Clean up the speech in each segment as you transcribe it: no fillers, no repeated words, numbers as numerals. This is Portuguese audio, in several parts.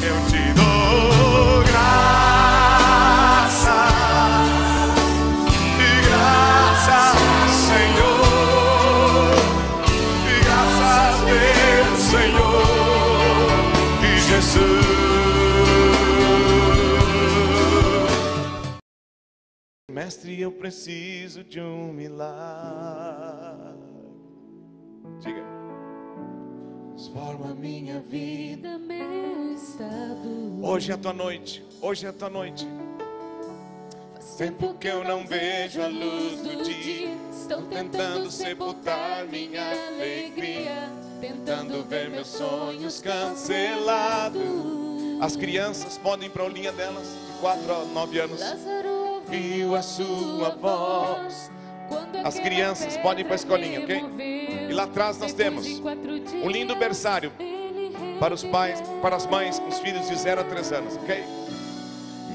eu te dou graça, e graça, Senhor, e graças meu Senhor e Jesus. Mestre, eu preciso de um milagre. Diga. Transforma minha vida, meu estado. Hoje é a tua noite, hoje é a tua noite. Faz tempo que eu não vejo a luz do dia. Estão tentando sepultar minha alegria, tentando ver meus sonhos cancelados. As crianças podem ir para a aulinha delas, de 4 a 9 anos. Ouviu a sua voz. As crianças podem ir para a escolinha, ok? E lá atrás nós temos um lindo berçário para os pais, para as mães com os filhos de 0 a 3 anos, ok?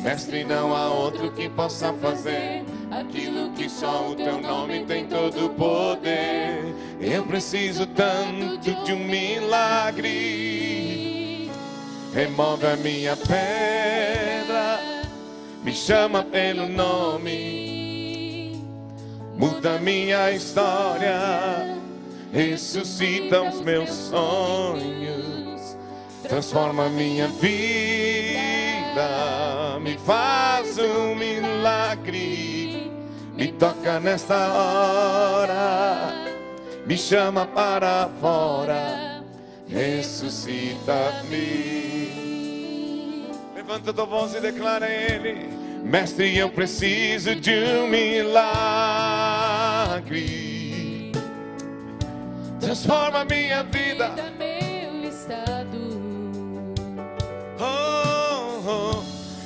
Mestre, não há outro que possa fazer aquilo que só o teu nome tem todo o poder. Eu preciso tanto de um milagre. Remove a minha pedra, me chama pelo nome, muda minha história, ressuscita os meus sonhos, transforma minha vida, me faz um milagre, me toca nesta hora, me chama para fora, ressuscita-me. Levanta tua voz e declara a Ele: Mestre, eu preciso de um milagre. Transforma minha vida, meu estado.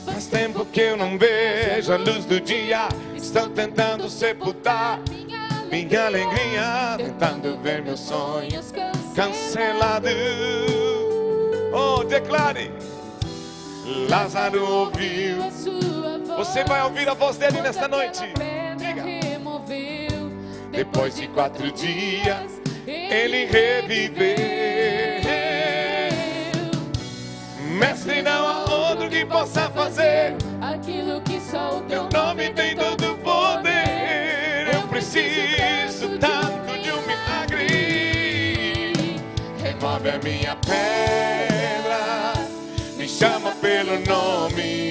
Faz tempo que eu não vejo a luz do dia. Estão tentando sepultar minha alegria, tentando ver meus sonhos cancelados. Oh, declare. Lázaro ouviu. Você vai ouvir a voz dele nesta noite. Diga. Depois de 4 dias ele reviveu. Mestre, não há outro que possa fazer aquilo que só o teu nome tem todo o poder. Eu preciso tanto de um milagre. Remove a minha pedra, me chama pelo nome,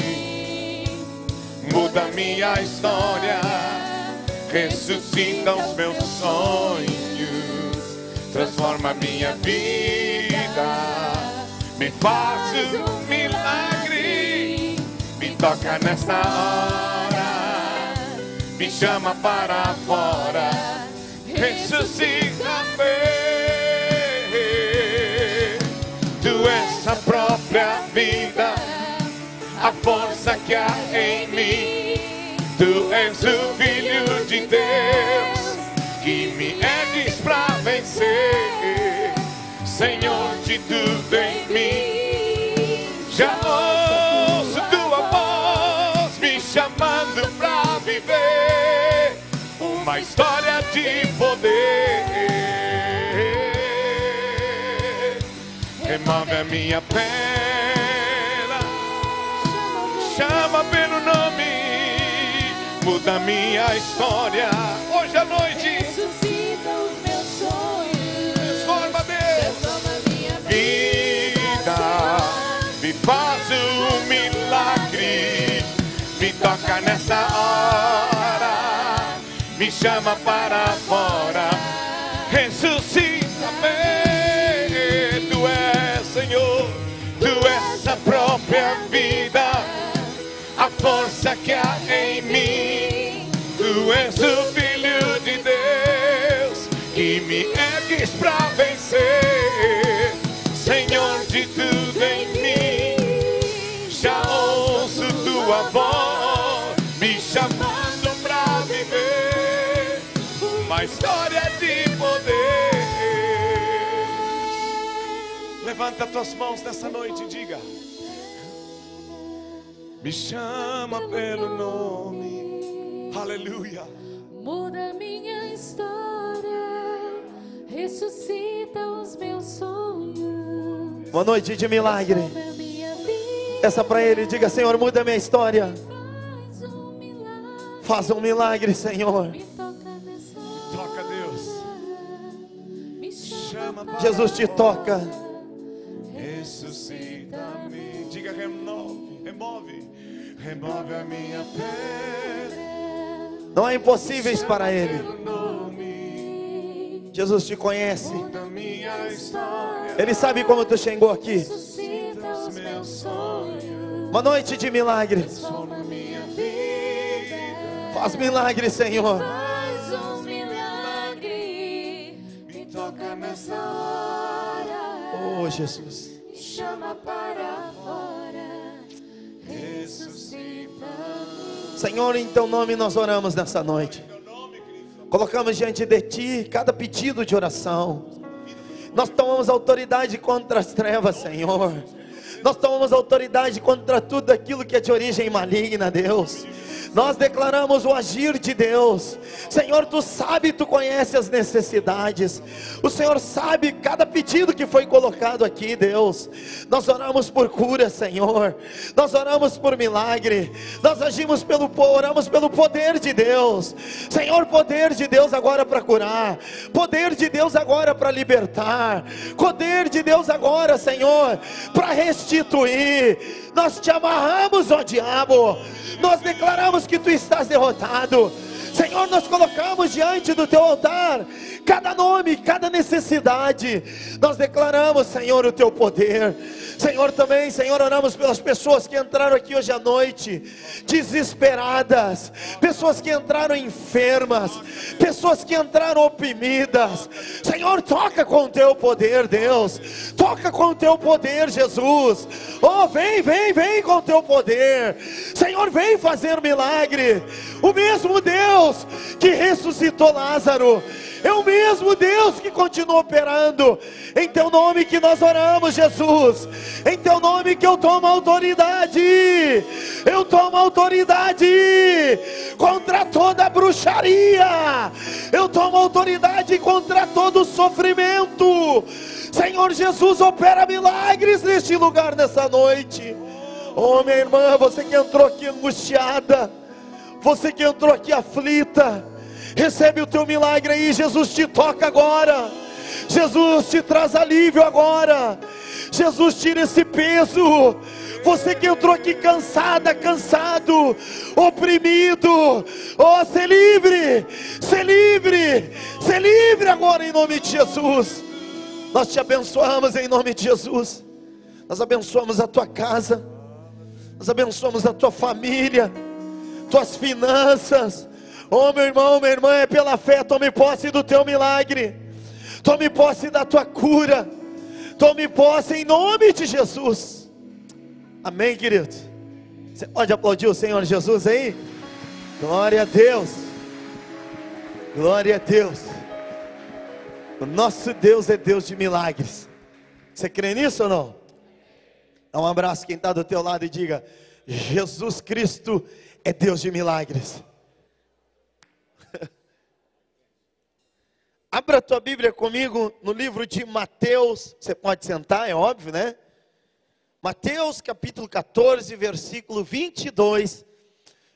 muda minha história, ressuscita os meus sonhos, transforma minha vida, me faz um milagre, me toca nesta hora, me chama para fora, ressuscita-me. Tu és a própria vida, a força que há em mim. Tu és o Filho de Deus, que me ergues pra vencer. Senhor de tudo em mim, já ouço tua voz me chamando pra viver uma história de poder. Remove a minha pena, chama pelo nome, muda minha história. Hoje à noite ressuscita os meus sonhos, transforma Deus, transforma minha vida, me faz um milagre, me toca nessa hora, me chama para fora, ressuscita-me. Tu és, Senhor, tu és a própria vida, a força que há em mim. Tu és o Filho de Deus, que me ergues pra vencer. Senhor de tudo em mim, já ouço tua voz me chamando pra viver uma história de poder. Levanta tuas mãos nessa noite e diga: me chama pelo nome, aleluia. Muda minha história, ressuscita os meus sonhos. Boa noite de milagre. Transforma minha vida, Peça para Ele, diga: Senhor, muda a minha história. Faz um milagre, Senhor. Toca, Deus. Chama para Jesus te toca. ressuscita-me. Diga: remove, remove a minha pedra. Não há impossíveis para Ele. Pelo nome, Jesus te conhece. muda minha história. Ele sabe como tu chegou aqui. Os meus sonhos, Uma noite de milagre. só na minha vida. Faz milagre, Senhor. Faz um milagre, Me toca nessa hora. Oh, Jesus. me chama para fora, Ressuscita-me. Senhor, em teu nome nós oramos nessa noite. Colocamos diante de ti cada pedido de oração. Nós tomamos autoridade contra as trevas, Senhor. Nós tomamos autoridade contra tudo aquilo que é de origem maligna, Deus. Nós declaramos o agir de Deus. Senhor, tu sabe, tu conhece as necessidades. O Senhor sabe cada pedido que foi colocado aqui, Deus. Nós oramos por cura, Senhor. Nós oramos por milagre. Nós oramos pelo poder de Deus. Senhor, poder de Deus agora para curar. Poder de Deus agora para libertar. Poder de Deus agora, Senhor, para restituir. Nós te amarramos, ó diabo. Nós declaramos que tu estás derrotado. Senhor, nós colocamos diante do teu altar cada nome, cada necessidade. Nós declaramos, Senhor, o teu poder. Senhor, também, Senhor, oramos pelas pessoas que entraram aqui hoje à noite desesperadas, pessoas que entraram enfermas, pessoas que entraram oprimidas. Senhor, toca com o teu poder, Deus. Toca com o teu poder, Jesus. Oh, vem com o teu poder. Senhor, vem fazer milagre. O mesmo Deus que ressuscitou Lázaro é o mesmo Deus que continua operando. Em teu nome que nós oramos, Jesus. Em teu nome que eu tomo autoridade. Eu tomo autoridade contra toda bruxaria. Eu tomo autoridade contra todo sofrimento. Senhor Jesus, opera milagres neste lugar nessa noite. Oh, minha irmã, você que entrou aqui angustiada, você que entrou aqui aflita, recebe o teu milagre aí. Jesus te toca agora. Jesus te traz alívio agora. Jesus tira esse peso. Você que entrou aqui cansada, cansado, oprimido, oh, ser livre, ser livre, ser livre agora em nome de Jesus. Nós te abençoamos em nome de Jesus. Nós abençoamos a tua casa, nós abençoamos a tua família, tuas finanças. Oh, meu irmão, minha irmã, é pela fé. Tome posse do teu milagre. Tome posse da tua cura. Tome posse em nome de Jesus. Amém, querido? Você pode aplaudir o Senhor Jesus aí? Glória a Deus. Glória a Deus. O nosso Deus é Deus de milagres. Você crê nisso ou não? Dá um abraço quem está do teu lado e diga: Jesus Cristo é Deus de milagres. Abra a tua Bíblia comigo no livro de Mateus. Você pode sentar, é óbvio, né? Mateus capítulo 14, versículo 22.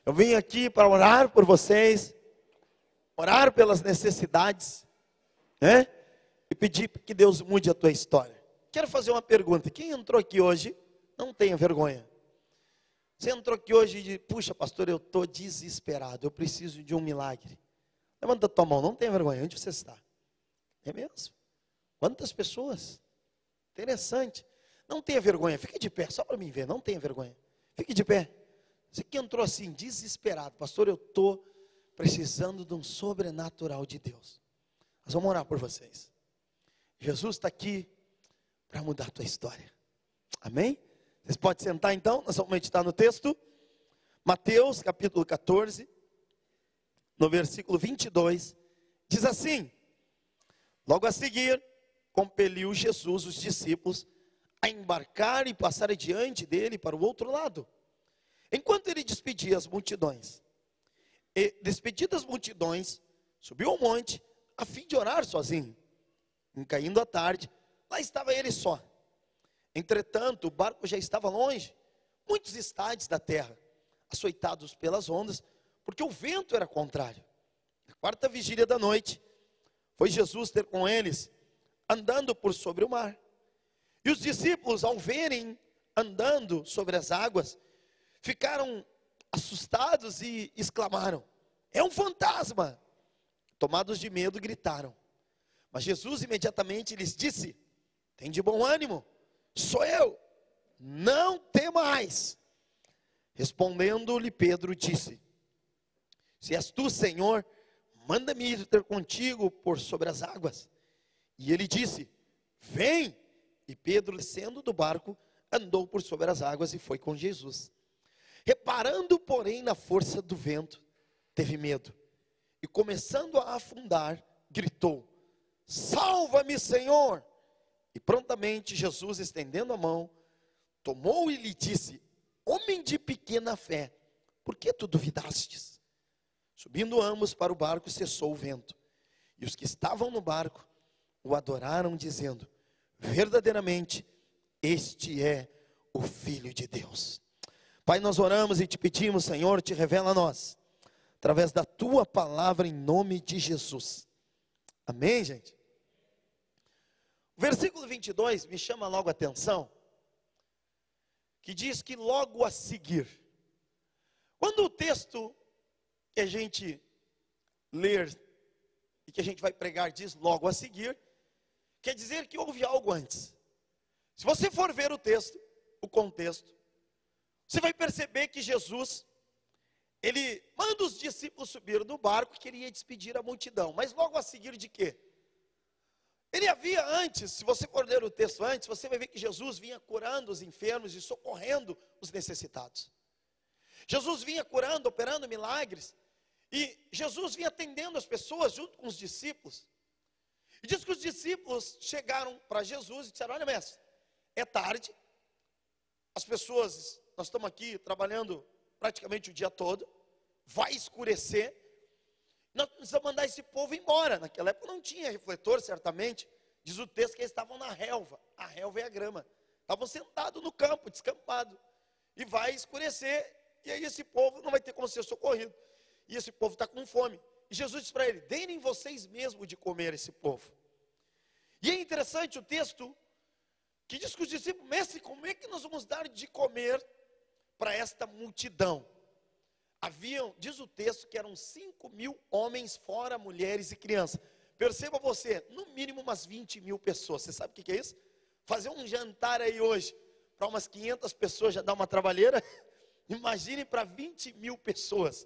Eu vim aqui para orar por vocês, orar pelas necessidades, né? E pedir que Deus mude a tua história. Quero fazer uma pergunta. Quem entrou aqui hoje, não tenha vergonha. Você entrou aqui hoje e diz: puxa, pastor, eu estou desesperado, eu preciso de um milagre. Levanta a tua mão, não tenha vergonha. Onde você está? É mesmo? Quantas pessoas? Interessante. Não tenha vergonha, fique de pé, só para mim ver, não tenha vergonha. Fique de pé. Você que entrou assim, desesperado: pastor, eu estou precisando de um sobrenatural de Deus. Nós vamos orar por vocês. Jesus está aqui para mudar a tua história. Amém? Vocês podem sentar então, nós vamos meditar no texto. Mateus capítulo 14, no versículo 22, diz assim: logo a seguir, compeliu Jesus os discípulos a embarcar e passar adiante dele para o outro lado, enquanto ele despedia as multidões. E, despedidas as multidões, subiu ao monte a fim de orar sozinho. Em caindo a tarde, lá estava ele só. Entretanto, o barco já estava longe, muitos estádios da terra, açoitados pelas ondas, porque o vento era contrário. Na quarta vigília da noite, foi Jesus ter com eles, andando por sobre o mar. E os discípulos, ao verem andando sobre as águas, ficaram assustados e exclamaram: é um fantasma! Tomados de medo, gritaram. Mas Jesus imediatamente lhes disse: tem de bom ânimo, sou eu, não temais. Respondendo-lhe Pedro, disse: se és tu, Senhor, manda-me ir ter contigo por sobre as águas. E ele disse: vem. E Pedro, descendo do barco, andou por sobre as águas e foi com Jesus. Reparando, porém, na força do vento, teve medo. E começando a afundar, gritou: salva-me, Senhor! E prontamente Jesus, estendendo a mão, tomou e lhe disse: homem de pequena fé, por que tu duvidastes? Subindo ambos para o barco, cessou o vento. E os que estavam no barco o adoraram, dizendo: verdadeiramente, este é o Filho de Deus. Pai, nós oramos e te pedimos, Senhor, te revela a nós, através da tua palavra, em nome de Jesus. Amém, gente? O versículo 22 me chama logo a atenção, que diz que logo a seguir. Quando o texto que a gente ler e que a gente vai pregar diz logo a seguir, quer dizer que houve algo antes. Se você for ver o texto, o contexto, você vai perceber que Jesus, ele manda os discípulos subir no barco e queria despedir a multidão. Mas logo a seguir de quê? Ele havia antes, se você for ler o texto antes, você vai ver que Jesus vinha curando os enfermos e socorrendo os necessitados. Jesus vinha curando, operando milagres, e Jesus vinha atendendo as pessoas junto com os discípulos. E diz que os discípulos chegaram para Jesus e disseram: olha, mestre, é tarde, as pessoas, nós estamos aqui trabalhando praticamente o dia todo, vai escurecer, nós precisamos mandar esse povo embora. Naquela época não tinha refletor, certamente. Diz o texto que eles estavam na relva. A relva é a grama. Estavam sentados no campo, descampado. E vai escurecer, e aí esse povo não vai ter como ser socorrido. E esse povo está com fome. E Jesus disse para ele: deem vocês mesmos de comer esse povo. E é interessante o texto, que diz que os discípulos: mestre, como é que nós vamos dar de comer para esta multidão? Haviam, diz o texto, que eram 5.000 homens, fora mulheres e crianças. Perceba você, no mínimo umas 20.000 pessoas. Você sabe o que é isso? Fazer um jantar aí hoje, para umas 500 pessoas já dá uma trabalheira. Imagine para 20.000 pessoas.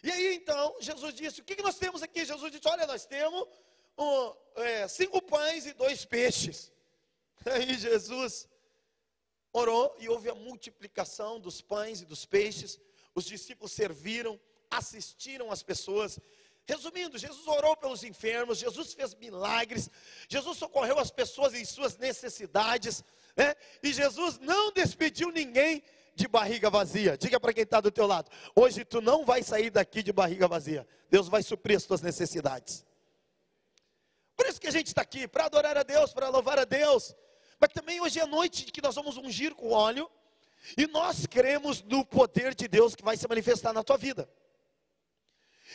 E aí então, Jesus disse: o que nós temos aqui? Jesus disse: olha, nós temos 5 pães e 2 peixes. Aí Jesus orou e houve a multiplicação dos pães e dos peixes. Os discípulos serviram, assistiram as pessoas. Resumindo, Jesus orou pelos enfermos, Jesus fez milagres, Jesus socorreu as pessoas em suas necessidades, né? E Jesus não despediu ninguém de barriga vazia. Diga para quem está do teu lado: hoje tu não vai sair daqui de barriga vazia. Deus vai suprir as tuas necessidades. Por isso que a gente está aqui, para adorar a Deus, para louvar a Deus. Mas também hoje é noite que nós vamos ungir com óleo, e nós cremos no poder de Deus que vai se manifestar na tua vida.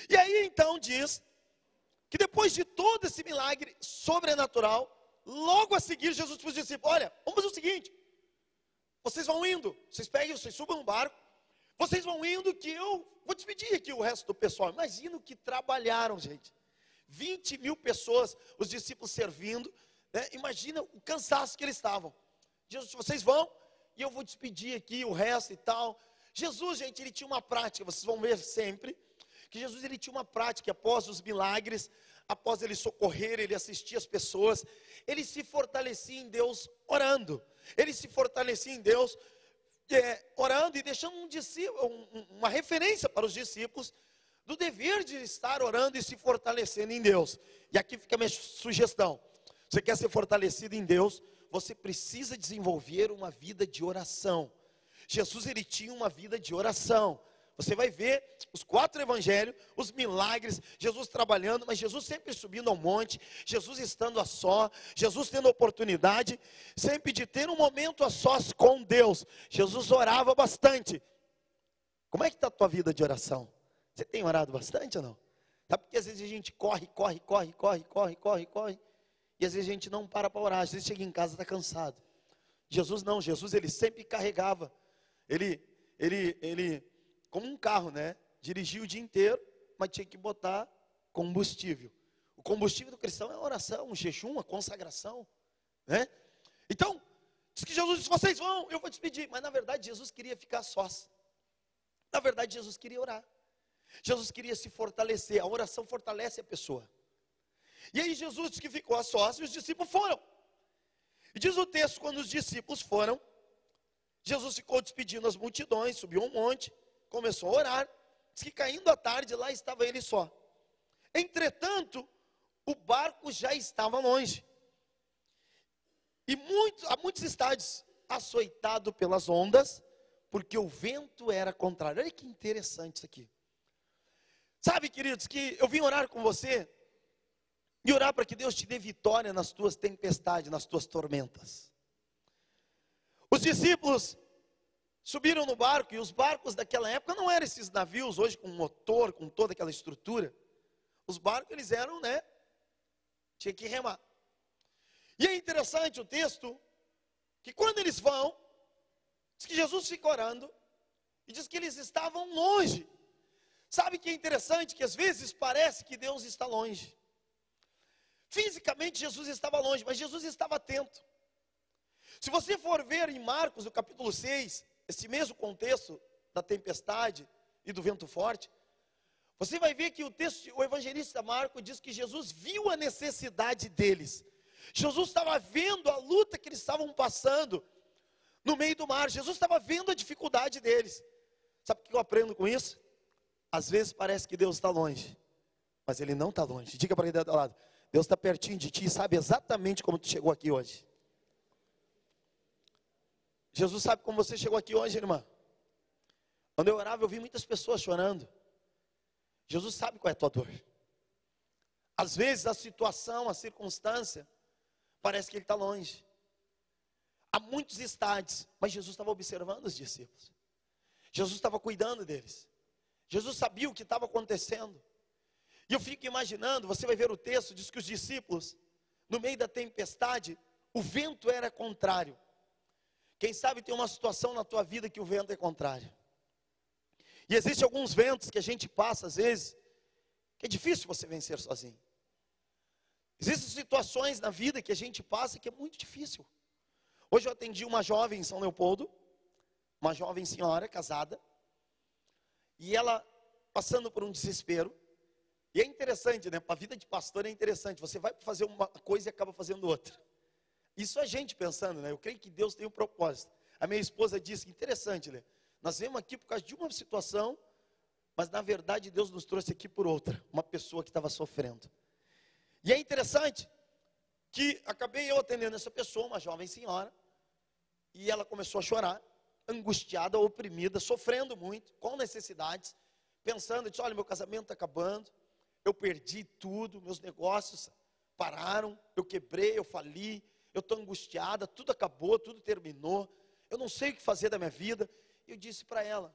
E aí então diz que depois de todo esse milagre sobrenatural, logo a seguir Jesus disse para os discípulos: olha, vamos fazer o seguinte, vocês vão indo, vocês subam no barco, vocês vão indo que eu vou despedir aqui o resto do pessoal. Imagina o que trabalharam, gente. 20.000 pessoas, os discípulos servindo, né? Imagina o cansaço que eles estavam. Jesus, vocês vão, e eu vou despedir aqui o resto e tal. Jesus, gente, ele tinha uma prática, vocês vão ver sempre, que Jesus, ele tinha uma prática, após os milagres, após ele socorrer, ele assistir as pessoas, ele se fortalecia em Deus orando. Ele se fortalecia em Deus orando e deixando uma referência para os discípulos do dever de estar orando e se fortalecendo em Deus. E aqui fica a minha sugestão: você quer ser fortalecido em Deus, você precisa desenvolver uma vida de oração. Jesus, ele tinha uma vida de oração. Você vai ver os 4 evangelhos, os milagres, Jesus trabalhando, mas Jesus sempre subindo ao monte, Jesus estando a só, Jesus tendo oportunidade, sempre de ter um momento a sós com Deus. Jesus orava bastante. Como é que está a tua vida de oração? Você tem orado bastante ou não? Sabe porque às vezes a gente corre, e às vezes a gente não para orar, às vezes chega em casa e está cansado. Jesus não, Jesus ele sempre carregava, ele como um carro, né? Dirigia o dia inteiro, mas tinha que botar combustível. O combustível do cristão é a oração, um jejum, a consagração, né? Então, diz que Jesus disse, vocês vão, eu vou despedir. Mas na verdade Jesus queria ficar sós. Na verdade Jesus queria orar. Jesus queria se fortalecer, a oração fortalece a pessoa. E aí Jesus disse que ficou a sós e os discípulos foram. E diz o texto, quando os discípulos foram, Jesus ficou despedindo as multidões, subiu um monte, começou a orar. Diz que caindo a tarde, lá estava ele só. Entretanto, o barco já estava longe. E a muitos estádios, açoitado pelas ondas, porque o vento era contrário. Olha que interessante isso aqui. Sabe, queridos, que eu vim orar com você, e orar para que Deus te dê vitória nas tuas tempestades, nas tuas tormentas. Os discípulos subiram no barco, e os barcos daquela época não eram esses navios, hoje com motor, com toda aquela estrutura. Os barcos eles eram, né, tinha que remar. E é interessante o texto, que quando eles vão, diz que Jesus fica orando, e diz que eles estavam longe. Sabe que é interessante, que às vezes parece que Deus está longe. Fisicamente Jesus estava longe, mas Jesus estava atento. Se você for ver em Marcos, no capítulo 6, esse mesmo contexto da tempestade e do vento forte, você vai ver que o evangelista Marcos diz que Jesus viu a necessidade deles. Jesus estava vendo a luta que eles estavam passando no meio do mar. Jesus estava vendo a dificuldade deles. Sabe o que eu aprendo com isso? Às vezes parece que Deus está longe, mas Ele não está longe. Diga para quem está do lado, Deus está pertinho de ti e sabe exatamente como tu chegou aqui hoje. Jesus sabe como você chegou aqui hoje, irmã. Quando eu orava, eu vi muitas pessoas chorando. Jesus sabe qual é a tua dor. Às vezes a situação, a circunstância, parece que Ele está longe. Há muitos estádios, mas Jesus estava observando os discípulos. Jesus estava cuidando deles. Jesus sabia o que estava acontecendo. E eu fico imaginando, você vai ver o texto, diz que os discípulos, no meio da tempestade, o vento era contrário. Quem sabe tem uma situação na tua vida que o vento é contrário. E existem alguns ventos que a gente passa às vezes, que é difícil você vencer sozinho. Existem situações na vida que a gente passa que é muito difícil. Hoje eu atendi uma jovem em São Leopoldo, uma jovem senhora casada, e ela passando por um desespero. E é interessante, né? Para a vida de pastor é interessante. Você vai fazer uma coisa e acaba fazendo outra. Isso a gente pensando, né? Eu creio que Deus tem um propósito. A minha esposa disse, interessante, né? Nós viemos aqui por causa de uma situação, mas na verdade Deus nos trouxe aqui por outra. Uma pessoa que estava sofrendo. E é interessante que acabei eu atendendo essa pessoa, uma jovem senhora, e ela começou a chorar, angustiada, oprimida, sofrendo muito, com necessidades, pensando, disse, olha, meu casamento está acabando, eu perdi tudo, meus negócios pararam, eu quebrei, eu fali, eu estou angustiada, tudo acabou, tudo terminou, eu não sei o que fazer da minha vida. Eu disse para ela,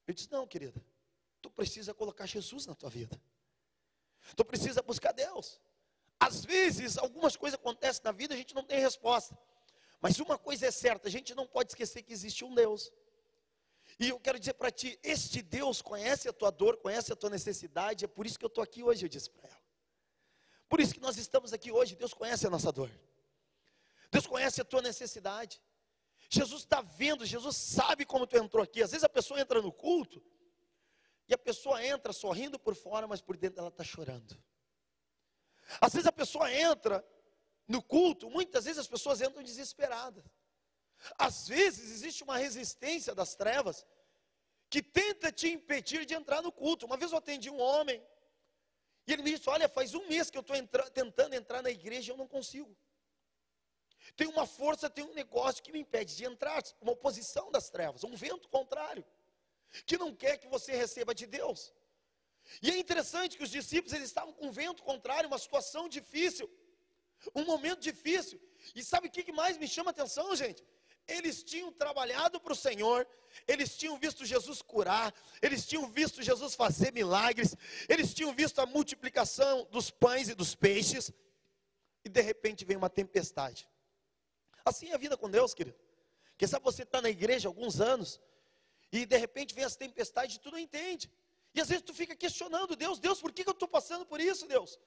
eu disse, não, querida, tu precisa colocar Jesus na tua vida, tu precisa buscar Deus. Às vezes, algumas coisas acontecem na vida, a gente não tem resposta, mas uma coisa é certa, a gente não pode esquecer que existe um Deus. E eu quero dizer para ti, este Deus conhece a tua dor, conhece a tua necessidade, é por isso que eu estou aqui hoje, eu disse para ela. Por isso que nós estamos aqui hoje, Deus conhece a nossa dor. Deus conhece a tua necessidade. Jesus está vendo, Jesus sabe como tu entrou aqui. Às vezes a pessoa entra no culto, e a pessoa entra sorrindo por fora, mas por dentro ela está chorando. Às vezes a pessoa entra no culto, muitas vezes as pessoas entram desesperadas. Às vezes existe uma resistência das trevas que tenta te impedir de entrar no culto. Uma vez eu atendi um homem e ele me disse, olha, faz um mês que eu estou tentando entrar na igreja e eu não consigo. Tem uma força, tem um negócio que me impede de entrar, uma oposição das trevas, um vento contrário. que não quer que você receba de Deus. E é interessante que os discípulos, eles estavam com vento contrário, uma situação difícil, um momento difícil. E sabe o que mais me chama a atenção, gente? Eles tinham trabalhado para o Senhor, eles tinham visto Jesus curar, eles tinham visto Jesus fazer milagres, eles tinham visto a multiplicação dos pães e dos peixes, e de repente vem uma tempestade. Assim é a vida com Deus, querido. Quem sabe você está na igreja há alguns anos, e de repente vem as tempestades e tu não entende. E às vezes tu fica questionando, Deus, por que eu estou passando por isso, Deus?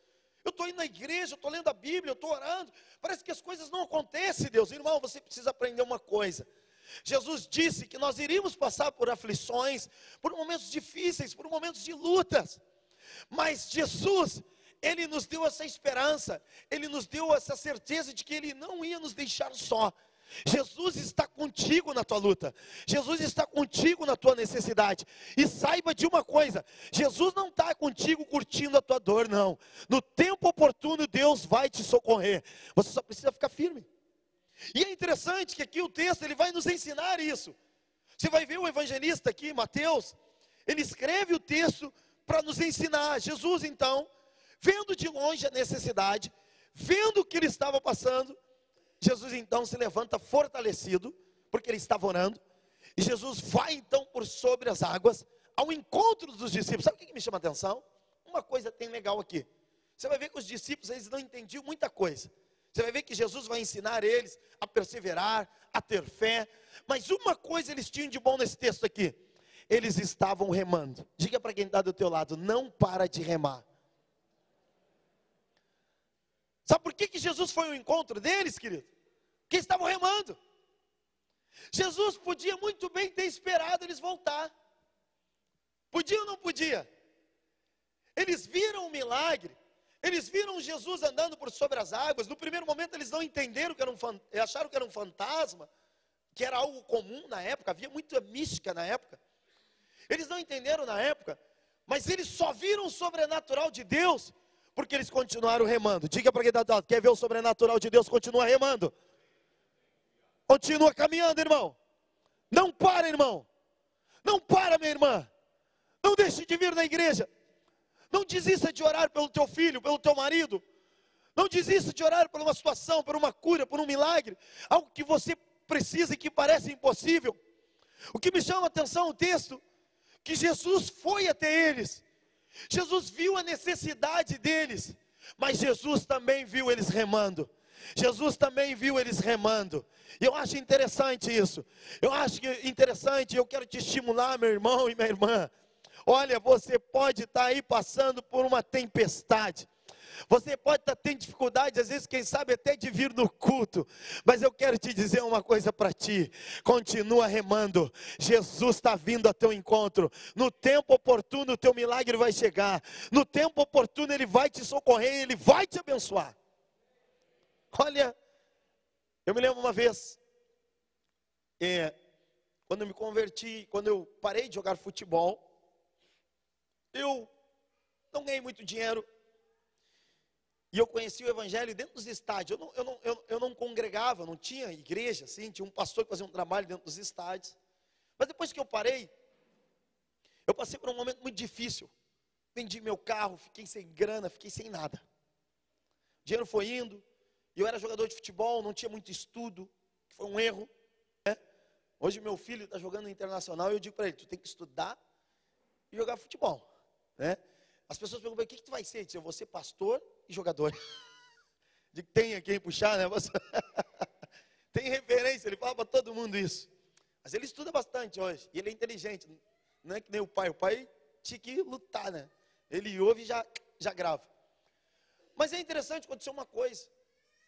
Eu estou indo na igreja, eu estou lendo a Bíblia, eu estou orando, parece que as coisas não acontecem, Deus. Irmão, você precisa aprender uma coisa. Jesus disse que nós iríamos passar por aflições, por momentos difíceis, por momentos de lutas. Mas Jesus, Ele nos deu essa esperança, Ele nos deu essa certeza de que Ele não ia nos deixar só. Jesus está contigo na tua luta, Jesus está contigo na tua necessidade, e saiba de uma coisa, Jesus não está contigo curtindo a tua dor, não. No tempo oportuno Deus vai te socorrer, você só precisa ficar firme. E é interessante que aqui o texto, ele vai nos ensinar isso. Você vai ver o evangelista aqui, Mateus, ele escreve o texto para nos ensinar. Jesus então, vendo de longe a necessidade, vendo o que ele estava passando, Jesus então se levanta fortalecido, porque ele estava orando, e Jesus vai então por sobre as águas, ao encontro dos discípulos. Sabe o que me chama a atenção? Uma coisa tem legal aqui, você vai ver que os discípulos, eles não entendiam muita coisa, você vai ver que Jesus vai ensinar eles a perseverar, a ter fé, mas uma coisa eles tinham de bom nesse texto aqui, eles estavam remando. Diga para quem está do teu lado, não para de remar. Sabe por que Jesus foi ao encontro deles, querido? Porque estavam remando. Jesus podia muito bem ter esperado eles voltar. Podia ou não podia? Eles viram o milagre, eles viram Jesus andando por sobre as águas. No primeiro momento eles não entenderam que acharam que era um fantasma, que era algo comum na época, havia muita mística na época. Eles não entenderam na época, mas eles só viram o sobrenatural de Deus porque eles continuaram remando. Diga para quem está do lado, quer ver o sobrenatural de Deus? Continua remando. Continua caminhando, irmão. Não para, irmão. Não para, minha irmã. Não deixe de vir na igreja. Não desista de orar pelo teu filho, pelo teu marido. Não desista de orar por uma situação, por uma cura, por um milagre. Algo que você precisa e que parece impossível. O que me chama a atenção o texto, que Jesus foi até eles. Jesus viu a necessidade deles, mas Jesus também viu eles remando. Jesus também viu eles remando. Eu acho interessante isso. Eu acho interessante, eu quero te estimular, meu irmão e minha irmã. Olha, você pode estar aí passando por uma tempestade. Você pode estar tendo dificuldade, às vezes, quem sabe até de vir no culto. Mas eu quero te dizer uma coisa para ti. Continua remando. Jesus está vindo a teu encontro. No tempo oportuno o teu milagre vai chegar. No tempo oportuno Ele vai te socorrer, Ele vai te abençoar. Olha, eu me lembro uma vez, quando eu me converti, quando eu parei de jogar futebol, eu não ganhei muito dinheiro. E eu conheci o evangelho dentro dos estádios. Eu não congregava, não tinha igreja, assim, tinha um pastor que fazia um trabalho dentro dos estádios. Mas depois que eu parei, eu passei por um momento muito difícil. Vendi meu carro, fiquei sem grana, fiquei sem nada. O dinheiro foi indo, e eu era jogador de futebol, não tinha muito estudo, que foi um erro, né? Hoje meu filho está jogando no Internacional, e eu digo para ele, tu tem que estudar e jogar futebol, né? As pessoas perguntam, o que tu vai ser? Eu disse, eu vou ser pastor e jogador. De que tem quem puxar, né? Tem referência, ele fala para todo mundo isso. Mas ele estuda bastante hoje, e ele é inteligente. Não é que nem o pai tinha que lutar, né? Ele ouve e já grava. Mas é interessante acontecer uma coisa.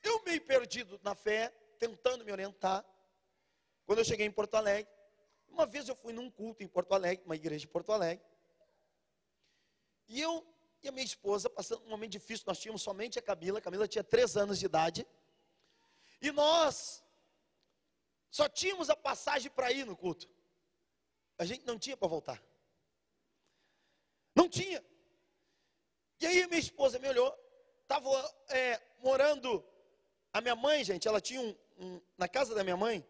Eu meio perdido na fé, tentando me orientar. Quando eu cheguei em Porto Alegre, uma vez eu fui num culto em Porto Alegre, uma igreja de Porto Alegre. E eu e a minha esposa, passando um momento difícil, nós tínhamos somente a Camila tinha 3 anos de idade, e nós só tínhamos a passagem para ir no culto, a gente não tinha para voltar, não tinha. E aí a minha esposa me olhou, estava morando, a minha mãe, gente, ela tinha na casa da minha mãe,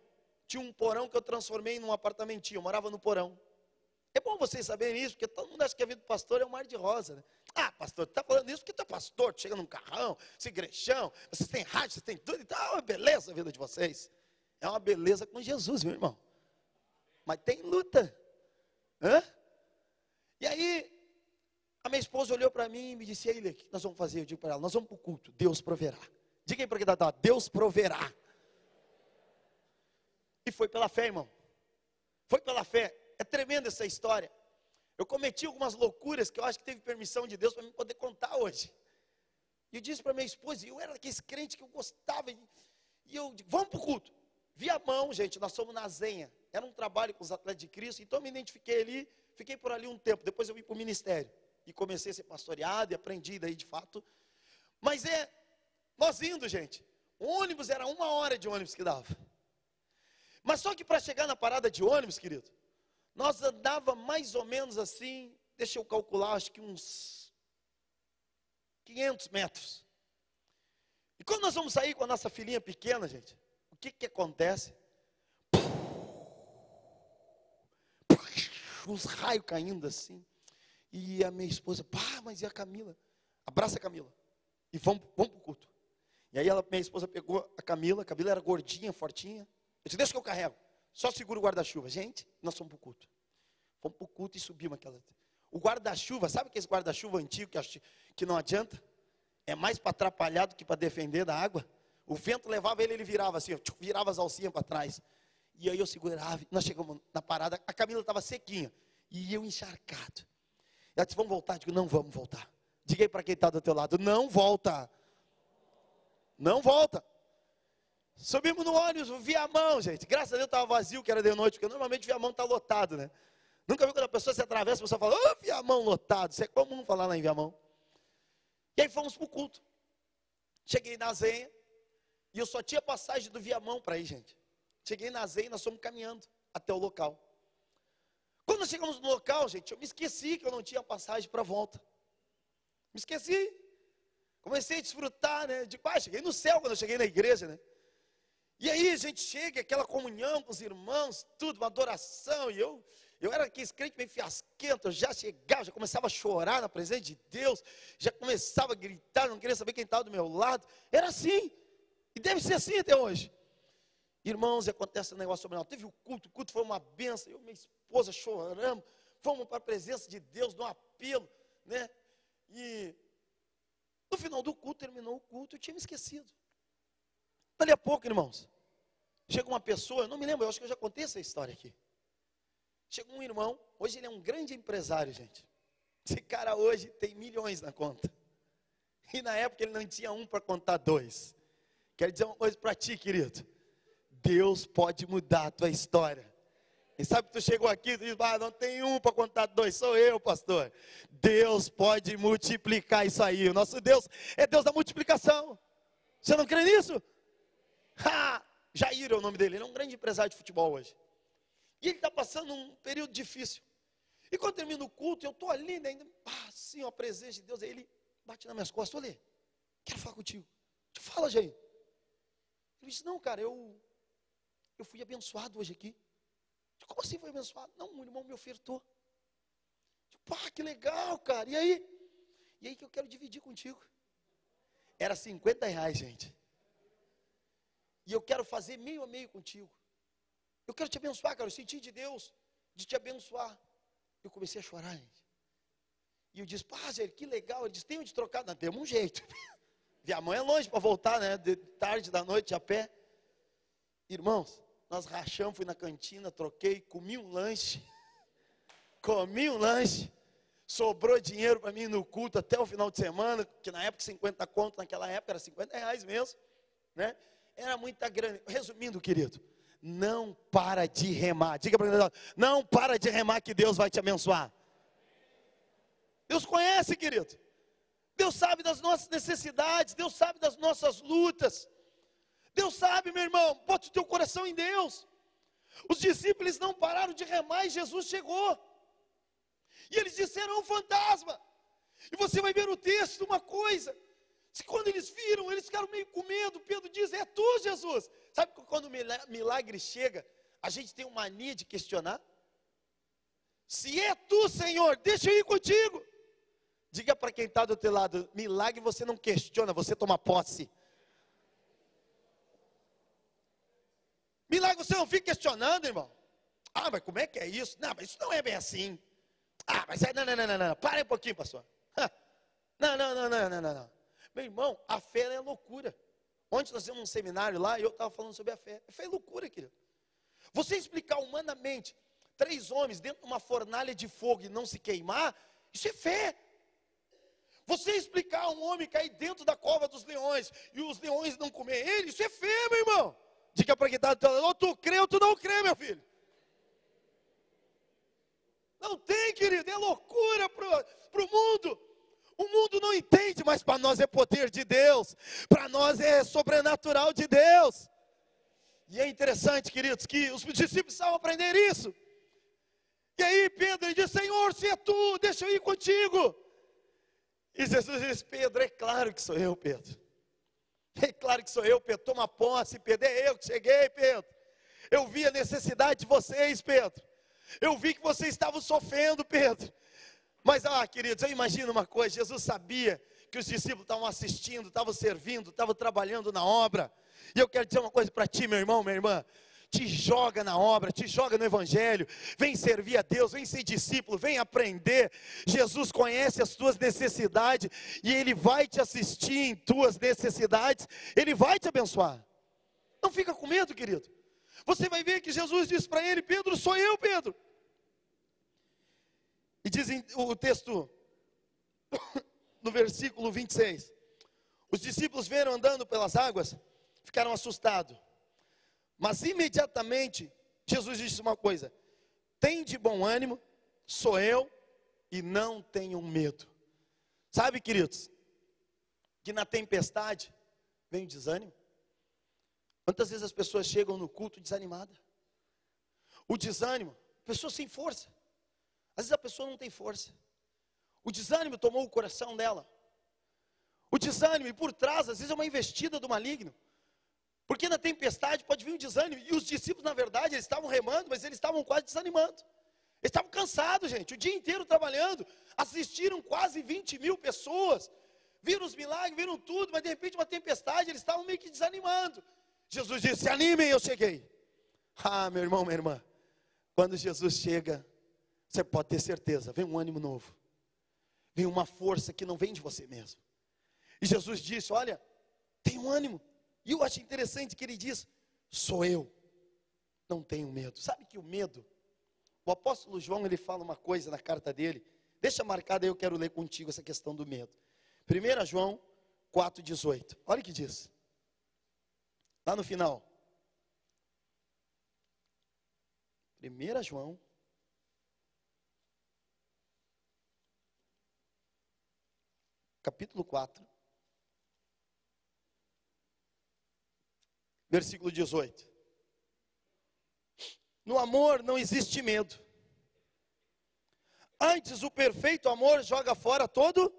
tinha um porão que eu transformei num apartamentinho, eu morava no porão. É bom vocês saberem isso, porque todo mundo acha que a vida do pastor é um mar de rosa, né? Ah, pastor, tu está falando isso porque tu é pastor, tu chega num carrão, esse igrejão, vocês têm rádio, vocês têm tudo e tal, é uma beleza a vida de vocês. É uma beleza com Jesus, meu irmão. Mas tem luta. Hã? E aí, a minha esposa olhou para mim e me disse, e aí, Lê, o que nós vamos fazer? Eu digo para ela, nós vamos para o culto, Deus proverá. Diga aí para quem está lá, Deus proverá. E foi pela fé, irmão. Foi pela fé. É tremenda essa história. Eu cometi algumas loucuras que eu acho que teve permissão de Deus para eu poder contar hoje. E eu disse para minha esposa, e eu era aquele crente que eu gostava, e eu digo, vamos para o culto. Viamão, gente, nós somos na Zenha. Era um trabalho com os atletas de Cristo, então eu me identifiquei ali, fiquei por ali um tempo. Depois eu vim para o ministério. E comecei a ser pastoreado e aprendi daí de fato. Mas nós indo, gente, o ônibus era 1 hora de ônibus que dava. Mas só que para chegar na parada de ônibus, querido, nós andava mais ou menos assim, deixa eu calcular, acho que uns 500 metros. E quando nós vamos sair com a nossa filhinha pequena, gente, o que acontece? Uns raios caindo assim. E a minha esposa, pá, mas e a Camila? Abraça a Camila. E vamos para o culto. E aí minha esposa pegou a Camila era gordinha, fortinha. Eu disse, deixa que eu carrego. Só segura o guarda-chuva. Gente, nós fomos para o culto. Fomos para o culto e subimos aquela. O guarda-chuva, sabe que esse guarda-chuva antigo que não adianta? É mais para atrapalhar do que para defender da água. O vento levava ele virava assim, virava as alcinhas para trás. E aí eu segurava, nós chegamos na parada, a Camila estava sequinha. E eu encharcado. Ela disse, vamos voltar? Eu digo, não vamos voltar. Diga aí para quem está do teu lado, não volta. Não volta. Subimos no ônibus, o Viamão, gente. Graças a Deus estava vazio, que era de noite, porque normalmente o Viamão está lotado, né? Nunca viu quando a pessoa se atravessa, a pessoa fala, ô, Viamão lotado. Isso é comum falar lá em Viamão. E aí fomos para o culto. Cheguei na Zenha, e eu só tinha passagem do Viamão para ir, gente. Cheguei na Zenha, nós fomos caminhando até o local. Quando nós chegamos no local, gente, eu me esqueci que eu não tinha passagem para volta. Me esqueci. Comecei a desfrutar, né? Cheguei no céu quando eu cheguei na igreja, né? E aí a gente chega, aquela comunhão com os irmãos, tudo, uma adoração. E eu era aquele crente meio fiasquento, eu já chegava, já começava a chorar na presença de Deus, já começava a gritar, não queria saber quem estava do meu lado. Era assim. E deve ser assim até hoje. Irmãos, acontece um negócio sobrenatural. Teve o culto foi uma benção. Eu e minha esposa choramos, fomos para a presença de Deus, no apelo, né? E no final do culto, terminou o culto, eu tinha me esquecido. Dali a pouco, irmãos, chega uma pessoa, eu não me lembro, eu acho que eu já contei essa história aqui. Chega um irmão, hoje ele é um grande empresário, gente. Esse cara hoje tem milhões na conta. E na época ele não tinha um para contar 2. Quero dizer uma coisa para ti, querido. Deus pode mudar a tua história. E sabe que tu chegou aqui e diz, não tem um para contar 2, sou eu, pastor. Deus pode multiplicar isso aí. O nosso Deus é Deus da multiplicação. Você não crê nisso? Jair é o nome dele, ele é um grande empresário de futebol hoje. E ele está passando um período difícil. E quando termina o culto, eu estou ali, né, ainda, assim, a presença de Deus, aí ele bate nas minhas costas, olha, quero falar contigo. Fala, Jair. Ele disse, não, cara, eu fui abençoado hoje aqui. Como assim foi abençoado? Não, um irmão me ofertou. Que legal, cara. E aí? E aí que eu quero dividir contigo. Era R$50, gente. E eu quero fazer meio a meio contigo. Eu quero te abençoar, cara. Eu senti de Deus de te abençoar. Eu comecei a chorar, gente. E eu disse, Jair, que legal. Ele disse, tem onde trocar? Não, temos um jeito. Viamão é longe para voltar, né? De tarde da noite a pé. Irmãos, nós rachamos, fui na cantina, troquei, comi um lanche. Sobrou dinheiro para mim no culto até o final de semana, que na época 50 conto, naquela época era R$50 mesmo, né? Era muita grana. Resumindo, querido, não para de remar. Diga para ele, não para de remar que Deus vai te abençoar. Deus conhece, querido. Deus sabe das nossas necessidades, Deus sabe das nossas lutas. Deus sabe, meu irmão, bota o teu coração em Deus. Os discípulos não pararam de remar e Jesus chegou. E eles disseram, é um fantasma. E você vai ver no texto uma coisa. Se quando eles viram, eles ficaram meio com medo. Pedro diz, é tu, Jesus. Sabe que quando o milagre chega, a gente tem uma mania de questionar? Se é tu, Senhor, deixa eu ir contigo. Diga para quem está do teu lado, milagre você não questiona, você toma posse. Milagre você não fica questionando, irmão. Ah, mas como é que é isso? Não, mas isso não é bem assim. Ah, mas é, não. Para aí um pouquinho, pastor. Não. Meu irmão, a fé é loucura. Ontem nós temos um seminário lá e eu estava falando sobre a fé. A fé é loucura, querido. Você explicar humanamente 3 homens dentro de uma fornalha de fogo e não se queimar, isso é fé. Você explicar um homem cair dentro da cova dos leões e os leões não comer ele, isso é fé, meu irmão. Diga para quem está do lado, ou tu crê ou tu não crê, meu filho. Não tem, querido, é loucura para o mundo. O mundo não entende, mas para nós é poder de Deus. Para nós é sobrenatural de Deus. E é interessante, queridos, que os discípulos precisavam aprender isso. E aí Pedro ele diz, Senhor, se é tu, deixa eu ir contigo. E Jesus diz, Pedro, é claro que sou eu, Pedro. É claro que sou eu, Pedro. Toma posse, Pedro, é eu que cheguei, Pedro. Eu vi a necessidade de vocês, Pedro. Eu vi que vocês estavam sofrendo, Pedro. Mas, queridos, eu imagino uma coisa, Jesus sabia que os discípulos estavam assistindo, estavam servindo, estavam trabalhando na obra. E eu quero dizer uma coisa para ti, meu irmão, minha irmã. Te joga na obra, te joga no evangelho, vem servir a Deus, vem ser discípulo, vem aprender. Jesus conhece as tuas necessidades e Ele vai te assistir em tuas necessidades, Ele vai te abençoar. Não fica com medo, querido. Você vai ver que Jesus diz para ele, Pedro, sou eu, Pedro. E diz o texto, no versículo 26, os discípulos viram andando pelas águas, ficaram assustados. Mas imediatamente, Jesus disse uma coisa, tem de bom ânimo, sou eu, e não tenham medo. Sabe, queridos, que na tempestade vem o desânimo. Quantas vezes as pessoas chegam no culto desanimadas? O desânimo, pessoa sem força. Às vezes a pessoa não tem força. O desânimo tomou o coração dela. O desânimo, e por trás, às vezes é uma investida do maligno. Porque na tempestade pode vir um desânimo. E os discípulos, na verdade, eles estavam remando, mas eles estavam quase desanimando. Eles estavam cansados, gente, o dia inteiro trabalhando. Assistiram quase 20 mil pessoas. Viram os milagres, viram tudo, mas de repente uma tempestade, eles estavam meio que desanimando. Jesus disse, se animem, eu cheguei. Ah, meu irmão, minha irmã, quando Jesus chega, você pode ter certeza, vem um ânimo novo. Vem uma força que não vem de você mesmo. E Jesus disse, olha, tem um ânimo. E eu acho interessante que ele diz, sou eu, não tenho medo. Sabe que o medo, o apóstolo João, ele fala uma coisa na carta dele, deixa marcado aí, eu quero ler contigo essa questão do medo. 1 João 4,18, olha o que diz. Lá no final. 1 João. Capítulo 4. Versículo 18. No amor não existe medo. Antes o perfeito amor joga fora todo.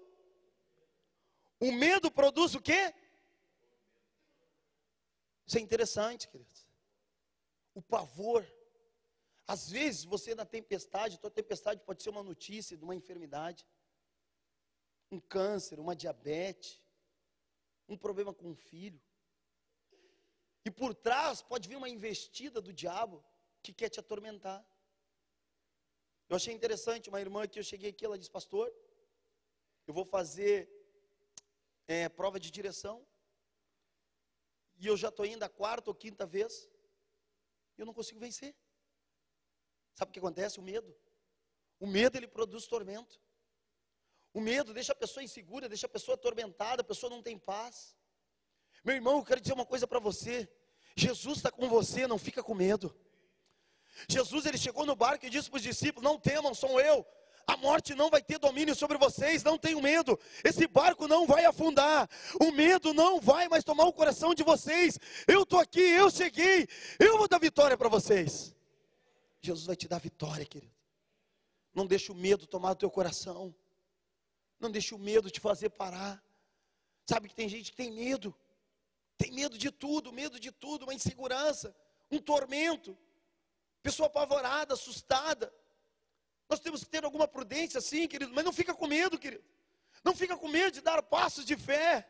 O medo produz o quê? Isso é interessante, queridos. O pavor. Às vezes você na tempestade, tua tempestade pode ser uma notícia de uma enfermidade, um câncer, uma diabetes, um problema com um filho. E por trás pode vir uma investida do diabo que quer te atormentar. Eu achei interessante, uma irmã que eu cheguei aqui, ela disse, pastor, eu vou fazer prova de direção. E eu já estou indo a 4ª ou 5ª vez. E eu não consigo vencer. Sabe o que acontece? O medo. O medo, ele produz tormento. O medo deixa a pessoa insegura, deixa a pessoa atormentada, a pessoa não tem paz. Meu irmão, eu quero dizer uma coisa para você. Jesus está com você, não fica com medo. Jesus, ele chegou no barco e disse para os discípulos, não temam, sou eu. A morte não vai ter domínio sobre vocês, não tenham medo. Esse barco não vai afundar. O medo não vai mais tomar o coração de vocês. Eu estou aqui, eu cheguei. Eu vou dar vitória para vocês. Jesus vai te dar vitória, querido. Não deixe o medo tomar o teu coração. Não deixe o medo te fazer parar. Sabe que tem gente que tem medo. Tem medo de tudo, uma insegurança, um tormento. Pessoa apavorada, assustada. Nós temos que ter alguma prudência, sim, querido, mas não fica com medo, querido. Não fica com medo de dar passos de fé.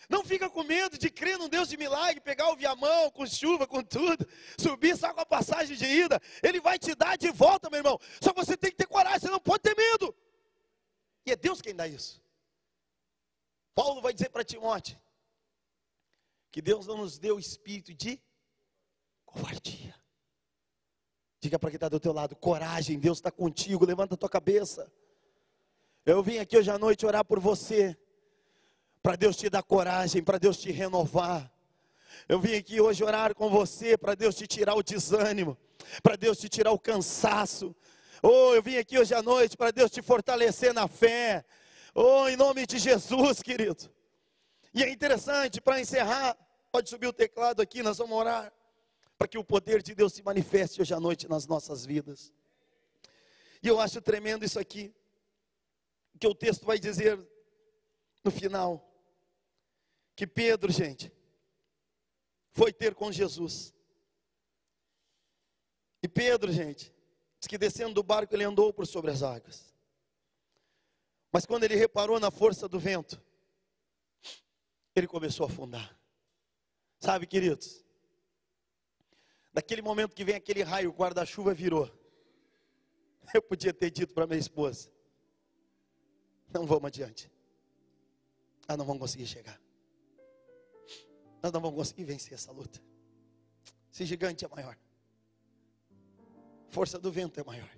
Não fica com medo de crer num Deus de milagre, pegar o viamão, com chuva, com tudo, subir só com a passagem de ida. Ele vai te dar de volta, meu irmão. Só que você tem que ter coragem, você não pode ter medo. E é Deus quem dá isso. Paulo vai dizer para Timóteo que Deus não nos deu espírito de covardia. Diga para quem está do teu lado: coragem, Deus está contigo, levanta a tua cabeça. Eu vim aqui hoje à noite orar por você, para Deus te dar coragem, para Deus te renovar. Eu vim aqui hoje orar com você, para Deus te tirar o desânimo, para Deus te tirar o cansaço. Oh, eu vim aqui hoje à noite para Deus te fortalecer na fé. Oh, em nome de Jesus, querido. E é interessante, para encerrar, pode subir o teclado aqui, nós vamos orar, para que o poder de Deus se manifeste hoje à noite nas nossas vidas. E eu acho tremendo isso aqui, que o texto vai dizer no final, que Pedro, gente, foi ter com Jesus. E Pedro, gente, diz que descendo do barco ele andou por sobre as águas. Mas quando ele reparou na força do vento, ele começou a afundar. Sabe, queridos, naquele momento que vem aquele raio, o guarda-chuva virou. Eu podia ter dito para minha esposa: não vamos adiante. Nós não vamos conseguir chegar. Nós não vamos conseguir vencer essa luta. Esse gigante é maior. A força do vento é maior.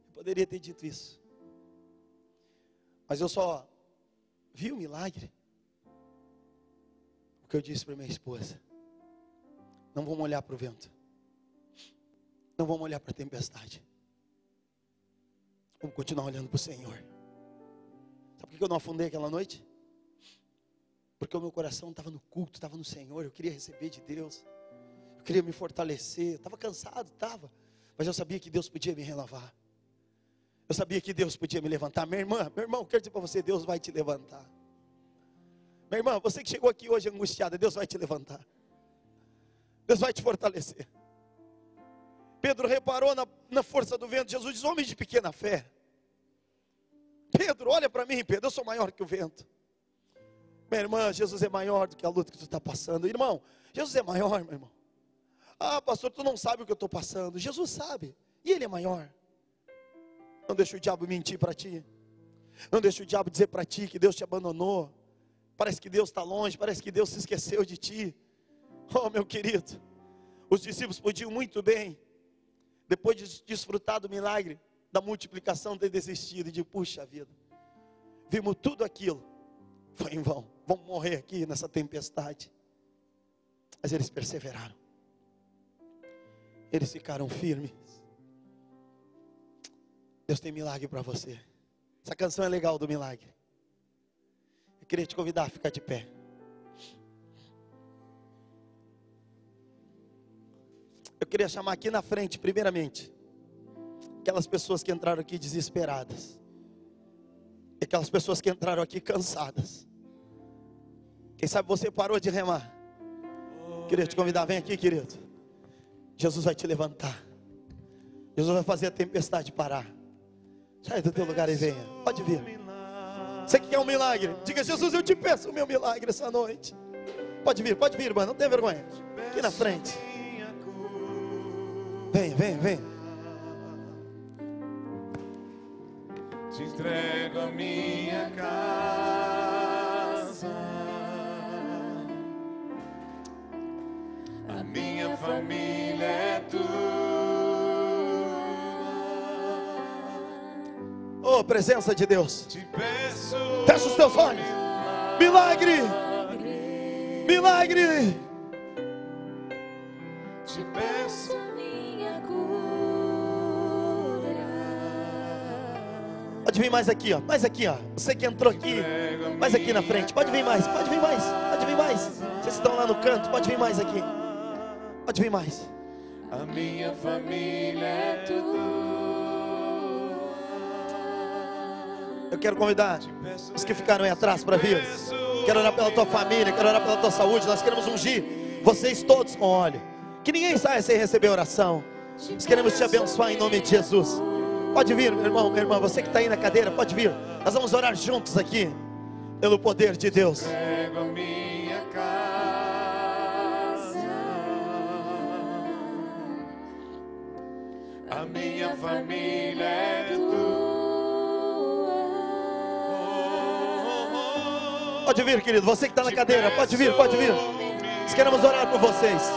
Eu poderia ter dito isso. Mas eu só vi o milagre porque eu disse para minha esposa: não vamos olhar para o vento. Não vamos olhar para a tempestade. Vamos continuar olhando para o Senhor. Sabe por que eu não afundei aquela noite? Porque o meu coração estava no culto, estava no Senhor. Eu queria receber de Deus. Eu queria me fortalecer. Eu estava cansado, estava. Mas eu sabia que Deus podia me renovar. Eu sabia que Deus podia me levantar. Minha irmã, meu irmão, quero dizer para você: Deus vai te levantar. Minha irmã, você que chegou aqui hoje angustiada, Deus vai te levantar. Deus vai te fortalecer. Pedro reparou na força do vento. Jesus diz: homem de pequena fé. Pedro, olha para mim, Pedro, eu sou maior que o vento. Minha irmã, Jesus é maior do que a luta que tu está passando. Irmão, Jesus é maior, meu irmão. Ah, pastor, tu não sabe o que eu estou passando. Jesus sabe, e Ele é maior. Não deixa o diabo mentir para ti. Não deixa o diabo dizer para ti que Deus te abandonou. Parece que Deus está longe, parece que Deus se esqueceu de ti. Oh, meu querido, os discípulos podiam muito bem, depois de desfrutar do milagre da multiplicação, ter desistido e de puxa vida, vimos tudo aquilo, foi em vão, vamos morrer aqui nessa tempestade. Mas eles perseveraram, eles ficaram firmes. Deus tem milagre para você. Essa canção é legal do milagre. Eu queria te convidar a ficar de pé. Eu queria chamar aqui na frente, primeiramente, aquelas pessoas que entraram aqui desesperadas, e aquelas pessoas que entraram aqui cansadas. Quem sabe você parou de remar. Queria te convidar, vem aqui, querido. Jesus vai te levantar. Jesus vai fazer a tempestade parar. Sai do teu lugar e venha. Pode vir. Você que quer um milagre, diga: Jesus, eu te peço o meu milagre essa noite. Pode vir, irmã, não tenha vergonha. Aqui na frente. Venha, venha, venha. Te entrego a minha casa, a minha família é tua. Oh, presença de Deus. Te peço, fecha os teus olhos. Milagre, milagre. Te peço minha cura. Pode vir mais aqui, ó. Mais aqui, ó. Você que entrou aqui, mais aqui na frente. Pode vir mais, pode vir mais, pode vir mais. Vocês estão lá no canto, pode vir mais aqui. Pode vir mais. A minha família é tua. Eu quero convidar os que ficaram aí atrás para vir. Quero orar pela tua família, quero orar pela tua saúde. Nós queremos ungir vocês todos com óleo. Que ninguém saia sem receber oração. Nós queremos te abençoar em nome de Jesus. Pode vir, meu irmão, minha irmã, você que está aí na cadeira, pode vir. Nós vamos orar juntos aqui, pelo poder de Deus. Entrego a minha casa, a minha família é tua. Pode vir, querido, você que está na cadeira, pode vir, pode vir. Nós queremos orar por vocês.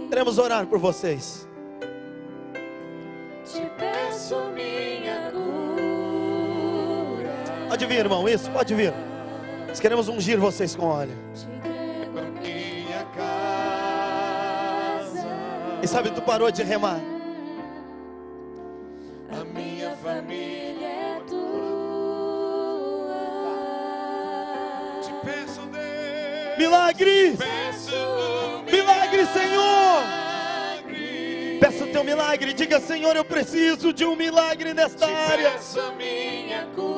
Queremos orar por vocês. Te peço minha cura. Pode vir, irmão, isso, pode vir. Nós queremos ungir vocês com óleo. A minha casa, E sabe, tu parou de remar. a minha família É tua. te peço, Deus. Milagre! Peço Milagre, Senhor! milagre. Peça o teu milagre, diga: Senhor, eu preciso de um milagre nesta área. Peço a minha cura.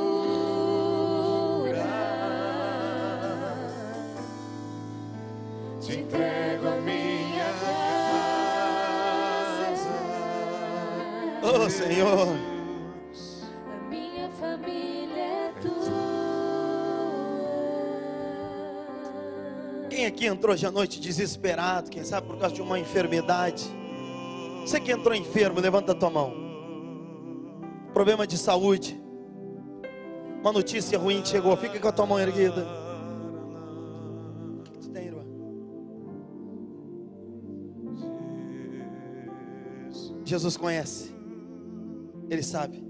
Te entrego a minha casa. Oh, Senhor. A minha família é tua. Quem aqui entrou hoje à noite desesperado, quem sabe por causa de uma enfermidade? Você que entrou enfermo, levanta a tua mão. Problema de saúde. Uma notícia ruim chegou, fica com a tua mão erguida. O que tu tem, irmã? Jesus conhece. Ele sabe.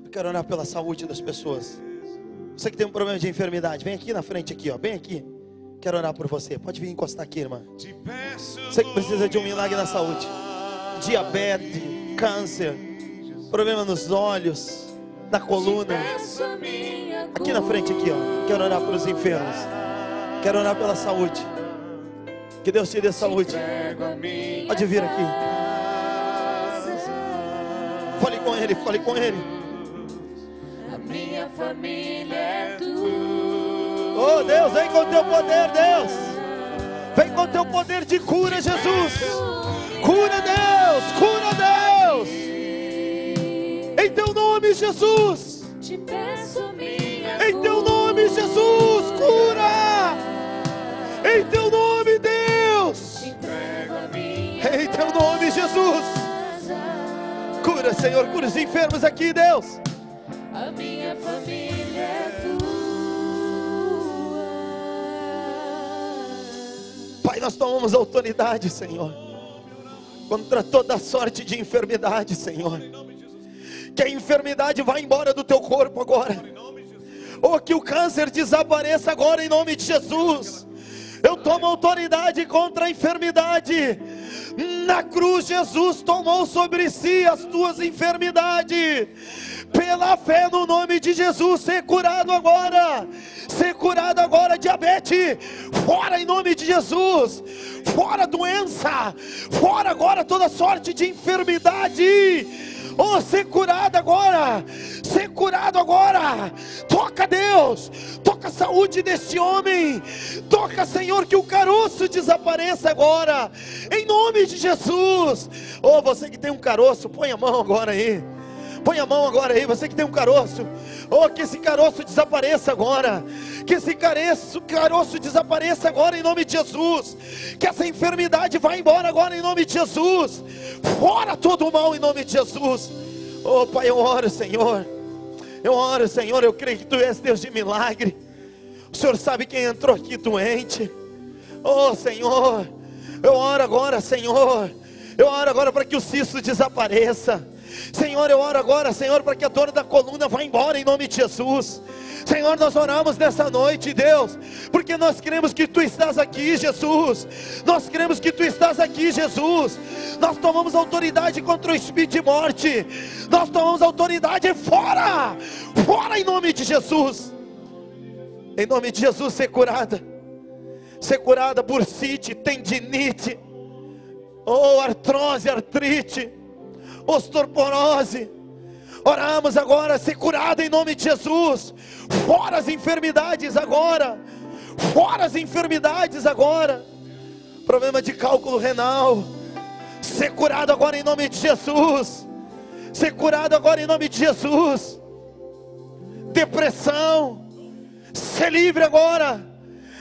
Eu quero orar pela saúde das pessoas. Você que tem um problema de enfermidade, vem aqui na frente aqui, ó, bem aqui. Quero orar por você. Pode vir encostar aqui, irmã. Te peço Você que precisa de um milagre na saúde. Diabetes, câncer, problema nos olhos, na coluna. Peço minha cura. Aqui na frente aqui, ó. Quero orar pelos enfermos. Quero orar pela saúde. Que Deus te dê saúde. entrego a minha Pode vir aqui. Fale com ele, fale com ele. A minha família é tua. Oh, Deus, vem com o teu poder, Deus. Vem com o teu poder de cura, Jesus. Cura, Deus, cura, Deus. Em teu nome, Jesus. Te peço minha Em teu nome, Jesus, cura. Em teu nome, Deus. entrego a minha Em teu nome, Jesus. Cura, Senhor, cura os enfermos aqui, Deus. A minha família é tua. Pai, nós tomamos autoridade, Senhor, contra toda sorte de enfermidade, Senhor. Que a enfermidade vá embora do teu corpo agora. Ou que o câncer desapareça agora em nome de Jesus. Eu tomo autoridade contra a enfermidade. Na cruz Jesus tomou sobre si as tuas enfermidades. Pela fé no nome de Jesus, ser curado agora. Ser curado agora, diabetes. Fora em nome de Jesus. Fora doença. Fora agora toda sorte de enfermidade. Oh, ser curado agora. Ser curado agora. Toca, Deus. Toca a saúde deste homem. Toca, Senhor, que o caroço desapareça agora. Em nome de Jesus. Oh, você que tem um caroço, põe a mão agora aí. Põe a mão agora aí, você que tem um caroço. Oh, que esse caroço desapareça agora. Que esse caroço desapareça agora em nome de Jesus. Que essa enfermidade vá embora agora em nome de Jesus. Fora todo o mal em nome de Jesus. Oh, Pai, eu oro, Senhor. Eu oro, Senhor, eu creio que Tu és Deus de milagre. O Senhor sabe quem entrou aqui doente. Oh, Senhor, eu oro agora, Senhor. Eu oro agora para que o cisto desapareça. Senhor, eu oro agora, Senhor, para que a dor da coluna vá embora em nome de Jesus. Senhor, nós oramos nessa noite, Deus, porque nós cremos que Tu estás aqui, Jesus. Nós cremos que Tu estás aqui, Jesus. Nós tomamos autoridade contra o espírito de morte. Nós tomamos autoridade fora. Fora em nome de Jesus. Em nome de Jesus, ser curada. Ser curada por bursite, tendinite, oh, artrose, artrite, osteoporose. Oramos agora, ser curada em nome de Jesus. Fora as enfermidades agora. Fora as enfermidades agora. problema de cálculo renal, ser curado agora em nome de Jesus. Ser curado agora em nome de Jesus. Depressão, ser livre agora.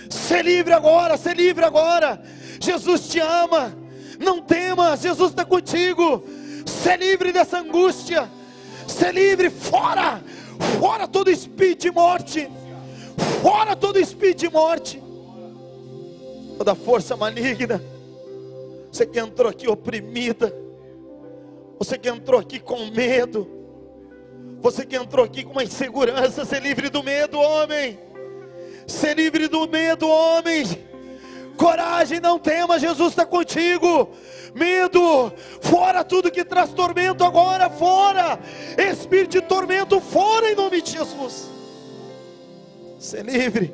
Ser livre agora, ser livre agora. Jesus te ama, não temas, Jesus está contigo. Ser livre dessa angústia, ser livre, fora, fora todo espírito de morte, fora todo espírito de morte, toda força maligna. Você que entrou aqui oprimida, você que entrou aqui com medo, você que entrou aqui com uma insegurança, ser livre do medo, homem. Ser livre do medo, homem. Coragem, não tema, Jesus está contigo. Medo, fora tudo que traz tormento agora, fora. Espírito de tormento, fora em nome de Jesus. Ser livre,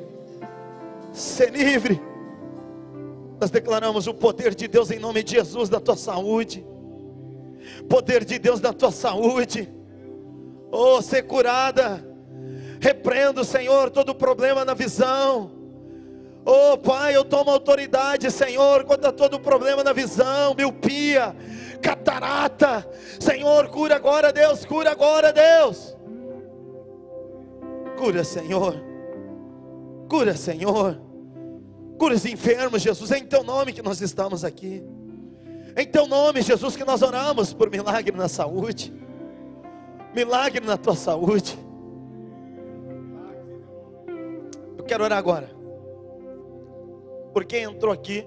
ser livre. Nós declaramos o poder de Deus em nome de Jesus na tua saúde. Poder de Deus na tua saúde. Oh, ser curada. Repreendo, Senhor, todo problema na visão. Oh Pai, eu tomo autoridade, Senhor, contra todo problema na visão, miopia, catarata. Senhor, cura agora, Deus, cura agora, Deus. Cura, Senhor. Cura, Senhor. Cura os enfermos, Jesus. É em teu nome que nós estamos aqui. Em teu nome, Jesus, que nós oramos por milagre na saúde. Milagre na tua saúde. Eu quero orar agora por quem entrou aqui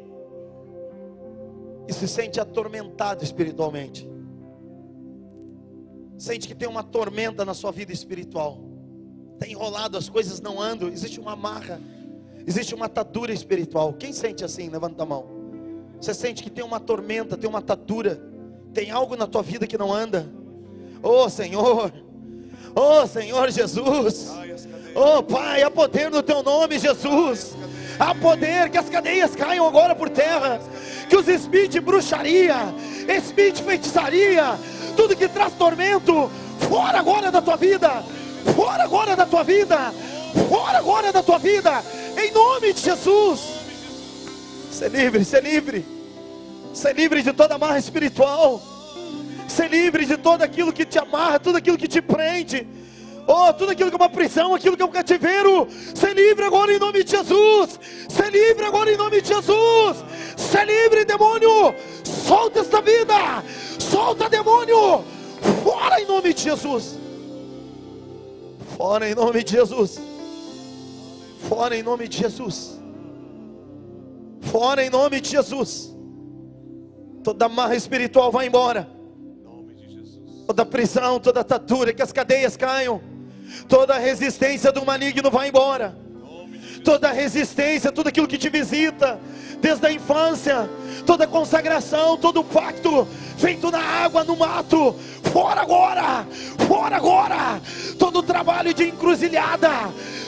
e se sente atormentado espiritualmente. Sente que tem uma tormenta na sua vida espiritual. Está enrolado, as coisas não andam. Existe uma amarra, existe uma atadura espiritual. Quem sente assim? Levanta a mão. Você sente que tem uma tormenta, tem uma atadura, tem algo na tua vida que não anda. Oh Senhor, oh Senhor Jesus, oh Pai, há poder no teu nome, Jesus. Há poder, que as cadeias caiam agora por terra, que os espíritos de bruxaria, espírito de feitiçaria, tudo que traz tormento, fora agora da tua vida, fora agora da tua vida, fora agora da tua vida, em nome de Jesus. Ser livre, ser livre, ser livre de toda amarra espiritual, ser livre de tudo aquilo que te amarra, tudo aquilo que te prende. Oh, tudo aquilo que é uma prisão, aquilo que é um cativeiro, ser livre agora em nome de Jesus. Ser livre agora em nome de Jesus. Ser livre, demônio. Solta esta vida. Solta, demônio. Fora em nome de Jesus. Fora em nome de Jesus. Fora em nome de Jesus. Fora em nome de Jesus. Toda amarra espiritual vai embora. Toda prisão, toda atadura, que as cadeias caiam. Toda resistência do maligno vai embora. Toda resistência, tudo aquilo que te visita desde a infância, toda consagração, todo pacto feito na água, no mato, fora agora, fora agora. Todo trabalho de encruzilhada,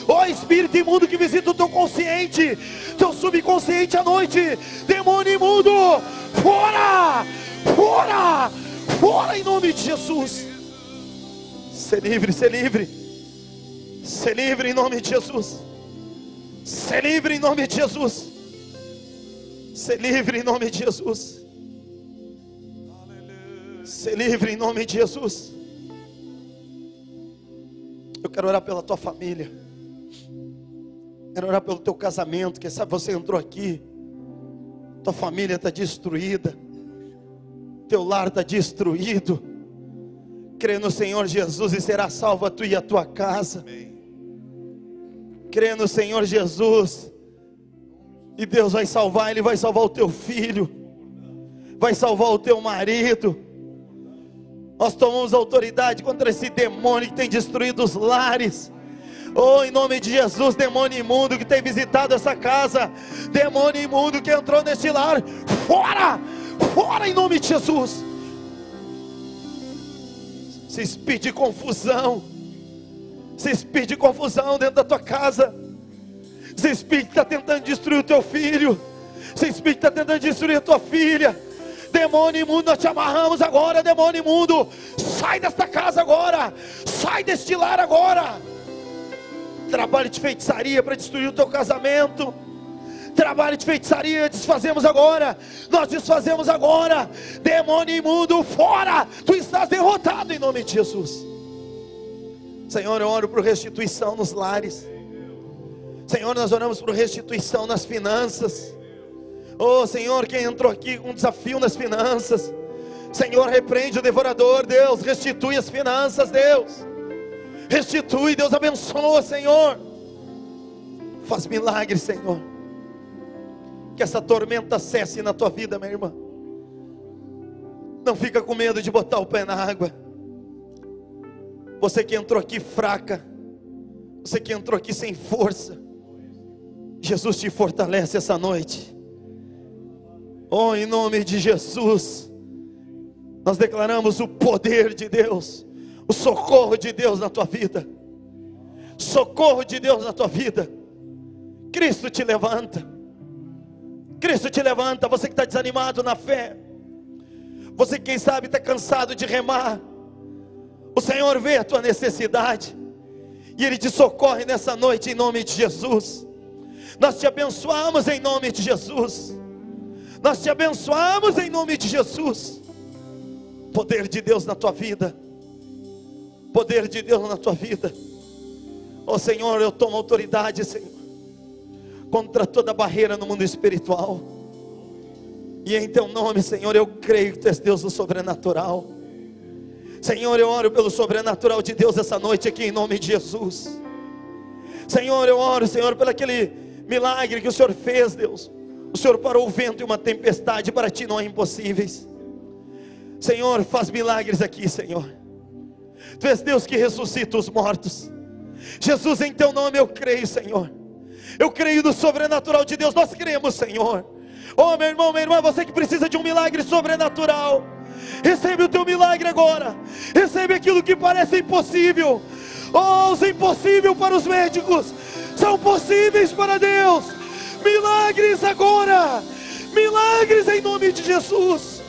ó espírito imundo que visita o teu consciente, teu subconsciente à noite, demônio imundo, fora, fora, fora em nome de Jesus. Ser livre, ser livre. Ser livre em nome de Jesus. Ser livre em nome de Jesus. Ser livre em nome de Jesus. Ser livre em nome de Jesus. Eu quero orar pela tua família. Quero orar pelo teu casamento. Quem sabe você entrou aqui, tua família está destruída, teu lar está destruído. Crê no Senhor Jesus e será salva tu e a tua casa. Crê no Senhor Jesus e Deus vai salvar. Ele vai salvar o teu filho, vai salvar o teu marido. Nós tomamos autoridade contra esse demônio que tem destruído os lares. Oh, em nome de Jesus, demônio imundo que tem visitado essa casa, demônio imundo que entrou neste lar, fora, fora em nome de Jesus. Se espírito de confusão, se espírito de confusão dentro da tua casa, se espírito que está tentando destruir o teu filho, se espírito que está tentando destruir a tua filha, demônio imundo, nós te amarramos agora, demônio imundo, sai desta casa agora, sai deste lar agora. Trabalho de feitiçaria para destruir o teu casamento, trabalho de feitiçaria, desfazemos agora. Nós desfazemos agora. Demônio imundo, fora. Tu estás derrotado em nome de Jesus. Senhor, eu oro por restituição nos lares. Senhor, nós oramos por restituição nas finanças. Oh Senhor, quem entrou aqui com um desafio nas finanças, Senhor, repreende o devorador. Deus, restitui as finanças, Deus. Restitui, Deus, abençoa, Senhor. Faz milagre, Senhor. Que essa tormenta cesse na tua vida, minha irmã. Não fica com medo de botar o pé na água. Você que entrou aqui fraca, você que entrou aqui sem força, Jesus te fortalece essa noite. Oh, em nome de Jesus, nós declaramos o poder de Deus, o socorro de Deus na tua vida. Socorro de Deus na tua vida. Cristo te levanta. Cristo te levanta. Você que está desanimado na fé, você que quem sabe está cansado de remar, o Senhor vê a tua necessidade e Ele te socorre nessa noite em nome de Jesus. Nós te abençoamos em nome de Jesus. Nós te abençoamos em nome de Jesus. Poder de Deus na tua vida. Poder de Deus na tua vida. Oh Senhor, eu tomo autoridade, Senhor, contra toda barreira no mundo espiritual. E em teu nome, Senhor, eu creio que tu és Deus do sobrenatural. Senhor, eu oro pelo sobrenatural de Deus essa noite aqui em nome de Jesus. Senhor, eu oro, Senhor, pelo aquele milagre que o Senhor fez, Deus. O Senhor parou o vento e uma tempestade, para ti não há impossíveis. Senhor, faz milagres aqui, Senhor. Tu és Deus que ressuscita os mortos. Jesus, em teu nome eu creio, Senhor. Eu creio no sobrenatural de Deus. Nós cremos, Senhor. Oh, meu irmão, minha irmã, você que precisa de um milagre sobrenatural, recebe o teu milagre agora. Recebe aquilo que parece impossível. Oh, os impossíveis para os médicos são possíveis para Deus. Milagres agora. Milagres em nome de Jesus.